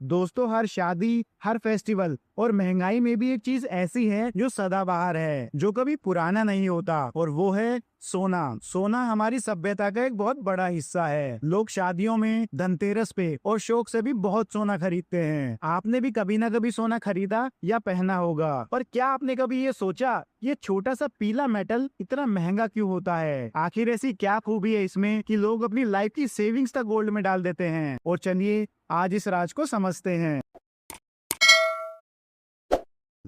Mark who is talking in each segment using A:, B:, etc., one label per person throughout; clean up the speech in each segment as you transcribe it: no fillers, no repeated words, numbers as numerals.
A: दोस्तों, हर शादी, हर फेस्टिवल और महंगाई में भी एक चीज ऐसी है जो सदाबहार है, जो कभी पुराना नहीं होता, और वो है सोना। सोना हमारी सभ्यता का एक बहुत बड़ा हिस्सा है। लोग शादियों में, धनतेरस पे और शौक से भी बहुत सोना खरीदते हैं। आपने भी कभी ना कभी सोना खरीदा या पहना होगा। पर क्या आपने कभी ये सोचा, ये छोटा सा पीला मेटल इतना महंगा क्यों होता है? आखिर ऐसी क्या खूबी है इसमें कि लोग अपनी लाइफ की सेविंग्स तक गोल्ड में डाल देते हैं? और चलिए आज इस राज को समझते हैं।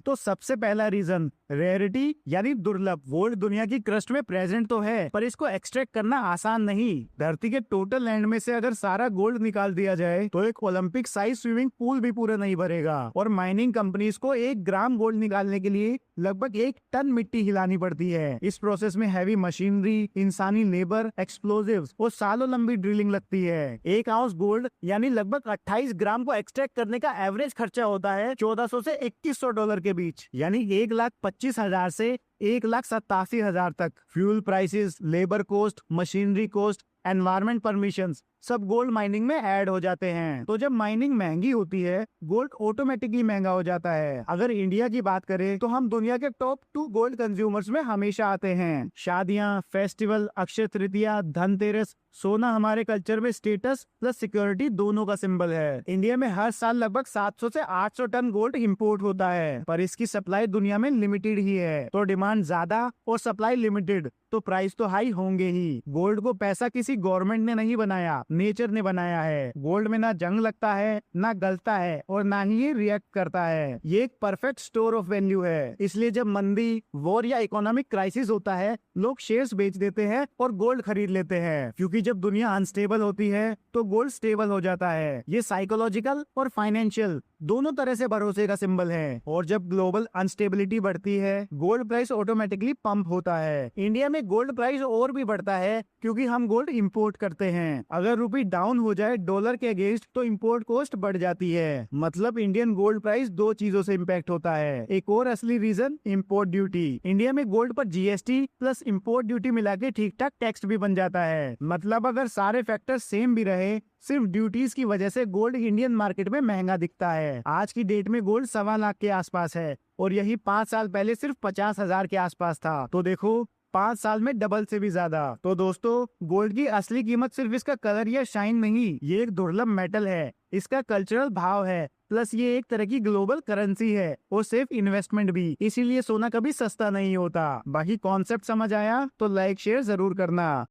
A: तो सबसे पहला रीजन, रेयरिटी यानी दुर्लभ। गोल्ड दुनिया की क्रस्ट में प्रेजेंट तो है, पर इसको एक्सट्रैक्ट करना आसान नहीं। धरती के टोटल लैंड में से अगर सारा गोल्ड निकाल दिया जाए तो एक ओलंपिक साइज स्विमिंग पूल भी पूरा नहीं भरेगा। और माइनिंग कंपनीज को 1 ग्राम गोल्ड निकालने के लिए लगभग 1 टन मिट्टी हिलानी पड़ती है। इस प्रोसेस में हैवी मशीनरी, इंसानी लेबर, एक्सप्लोजिव्स और सालों लंबी ड्रिलिंग लगती है। 1 आउंस गोल्ड यानी लगभग 28 ग्राम को एक्सट्रैक्ट करने का एवरेज खर्चा होता है $1400 से $2100 के बीच, यानी 1,25,000 से 1,87,000 तक। Fuel prices, labour cost, machinery cost, environment permissions सब गोल्ड माइनिंग में ऐड हो जाते हैं। तो जब माइनिंग महंगी होती है, गोल्ड ऑटोमेटिकली महंगा हो जाता है। अगर इंडिया की बात करें तो हम दुनिया के टॉप 2 गोल्ड कंज्यूमर्स में हमेशा आते हैं। शादियां, फेस्टिवल, अक्षय तृतीया, धनतेरस, सोना हमारे कल्चर में स्टेटस प्लस सिक्योरिटी दोनों का सिंबल है। इंडिया में हर साल लगभग 700 से 800 टन गोल्ड इंपोर्ट होता है, पर इसकी सप्लाई दुनिया में लिमिटेड ही है। तो डिमांड ज्यादा और सप्लाई लिमिटेड, तो प्राइस तो हाई होंगे ही। गोल्ड को पैसा किसी गवर्नमेंट ने नहीं बनाया, नेचर ने बनाया है। गोल्ड में ना जंग लगता है, ना गलता है, और ना ही ये रिएक्ट करता है। ये एक परफेक्ट स्टोर ऑफ वैल्यू है। इसलिए जब मंदी, वॉर या इकोनॉमिक क्राइसिस होता है, लोग शेयर्स बेच देते हैं और गोल्ड खरीद लेते हैं। क्योंकि जब दुनिया अनस्टेबल होती है तो गोल्ड स्टेबल हो जाता है। ये साइकोलॉजिकल और फाइनेंशियल दोनों तरह से भरोसे का सिंबल है। और जब ग्लोबल अनस्टेबिलिटी बढ़ती है, गोल्ड प्राइस ऑटोमेटिकली पंप होता है। इंडिया में गोल्ड प्राइस और भी बढ़ता है क्योंकि हम गोल्ड इंपोर्ट करते हैं। अगर रुपी डाउन हो जाए डॉलर के अगेंस्ट तो इंपोर्ट कॉस्ट बढ़ जाती है। मतलब इंडियन गोल्ड प्राइस 2 चीजों से इम्पैक्ट होता है। एक और असली रीजन, इंपोर्ट ड्यूटी। इंडिया में गोल्ड पर जीएसटी प्लस इंपोर्ट ड्यूटी मिला के ठीक ठाक टैक्स भी बन जाता है। मतलब अगर सारे फैक्टर सेम भी रहे, सिर्फ ड्यूटीज की वजह से गोल्ड इंडियन मार्केट में महंगा दिखता है। आज की डेट में गोल्ड 1.25 लाख के आसपास है, और यही 5 साल पहले सिर्फ 50,000 के आसपास था। तो देखो, 5 साल में डबल से भी ज्यादा। तो दोस्तों, गोल्ड की असली कीमत सिर्फ इसका कलर या शाइन नहीं, ये एक दुर्लभ मेटल है। इसका कल्चरल भाव है, प्लस ये एक तरह की ग्लोबल करेंसी है और सेफ इन्वेस्टमेंट भी। इसीलिए सोना कभी सस्ता नहीं होता। बाकी कॉन्सेप्ट समझ आया तो लाइक शेयर जरूर करना।